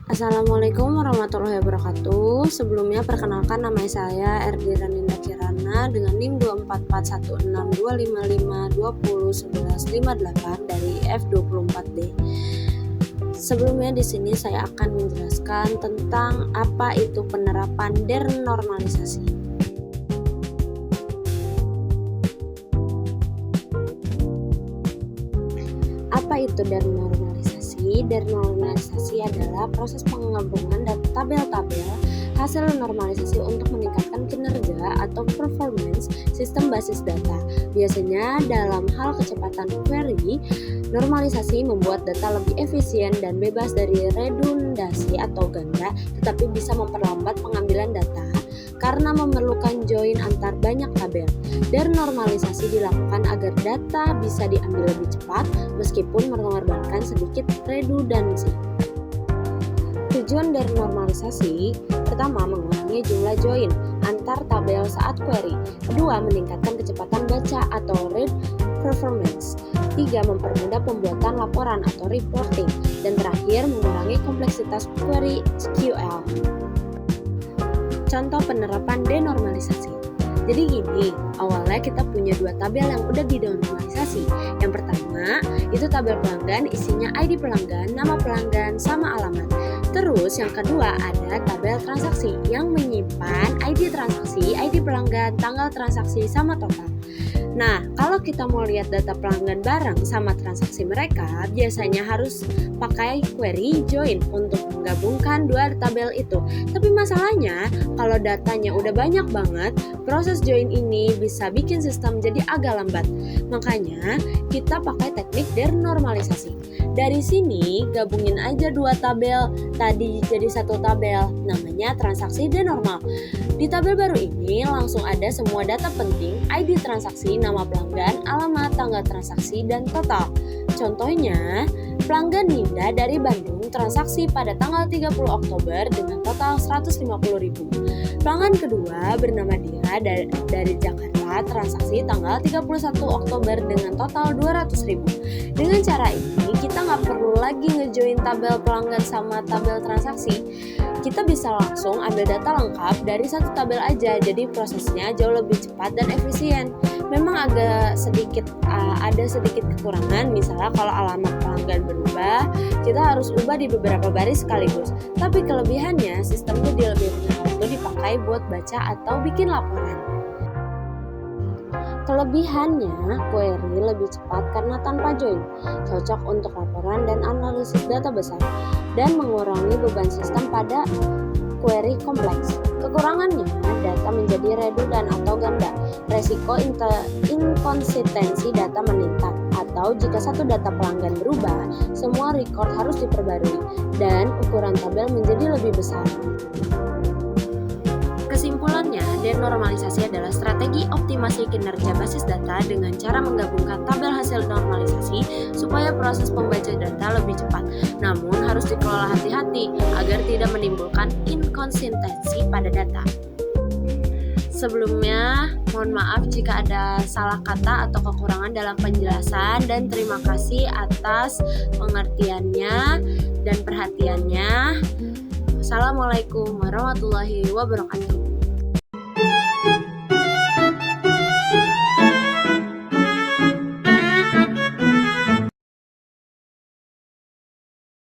Assalamualaikum warahmatullahi wabarakatuh. Sebelumnya perkenalkan, nama saya Erdi Raninda Kirana dengan NIM 244162552011158 dari F24D. Sebelumnya di sini saya akan menjelaskan tentang apa itu penerapan denormalisasi. Apa itu denormalisasi? Denormalisasi adalah proses penggabungan tabel-tabel hasil normalisasi untuk meningkatkan kinerja atau performance sistem basis data. Biasanya dalam hal kecepatan query, normalisasi membuat data lebih efisien dan bebas dari redundasi atau ganda, tetapi bisa memperlambat pengambilan data karena memerlukan join antar banyak tabel. Denormalisasi dilakukan agar data bisa diambil lebih cepat meskipun mengorbankan sedikit redundansi. Tujuan denormalisasi: pertama, mengurangi jumlah join antar tabel saat query. Kedua, meningkatkan kecepatan baca atau read performance. Tiga, mempermudah pembuatan laporan atau reporting. Dan terakhir, mengurangi kompleksitas query SQL. Contoh penerapan denormalisasi. Jadi gini, awalnya kita punya dua tabel yang udah didenormalisasi. Yang pertama, itu tabel pelanggan, isinya ID pelanggan, nama pelanggan, sama alamat. Terus yang kedua ada tabel transaksi yang menyimpan ID transaksi, ID pelanggan, tanggal transaksi, sama total. Nah, kalau kita mau lihat data pelanggan bareng sama transaksi mereka, biasanya harus pakai query join untuk menggabungkan dua tabel itu. Tapi masalahnya, kalau datanya udah banyak banget, proses join ini bisa bikin sistem jadi agak lambat. Makanya, kita pakai teknik denormalisasi. Dari sini, gabungin aja dua tabel tadi jadi satu tabel, namanya transaksi denormal. Di tabel baru ini langsung ada semua data penting, ID transaksi, nama pelanggan, alamat, tanggal transaksi, dan total. Contohnya, pelanggan Ninda dari Bandung transaksi pada tanggal 30 Oktober dengan total 150.000. Pelanggan kedua bernama Dira dari Jakarta transaksi tanggal 31 Oktober dengan total 200.000. Dengan cara ini, kita nggak perlu lagi ngejoin tabel pelanggan sama tabel transaksi. Kita bisa langsung ambil data lengkap dari satu tabel aja, jadi prosesnya jauh lebih cepat dan efisien. Memang ada sedikit kekurangan, misalnya kalau alamat pelanggan berubah, kita harus ubah di beberapa baris sekaligus. Tapi kelebihannya, sistem jadi lebih punya waktu dipakai buat baca atau bikin laporan. Kelebihannya, query lebih cepat karena tanpa join, cocok untuk laporan dan analisis data besar, dan mengurangi beban sistem pada query kompleks. Kekurangannya, data menjadi redundant atau ganda, resiko inkonsistensi data meningkat, atau jika satu data pelanggan berubah, semua record harus diperbarui, dan ukuran tabel menjadi lebih besar. Kesimpulannya, denormalisasi adalah strategi optimasi kinerja basis data dengan cara menggabungkan tabel hasil normalisasi supaya proses pembaca data lebih cepat. Namun harus dikelola hati-hati agar tidak menimbulkan inkonsistensi pada data. Sebelumnya, mohon maaf jika ada salah kata atau kekurangan dalam penjelasan, dan terima kasih atas pengertiannya dan perhatiannya. Assalamualaikum warahmatullahi wabarakatuh.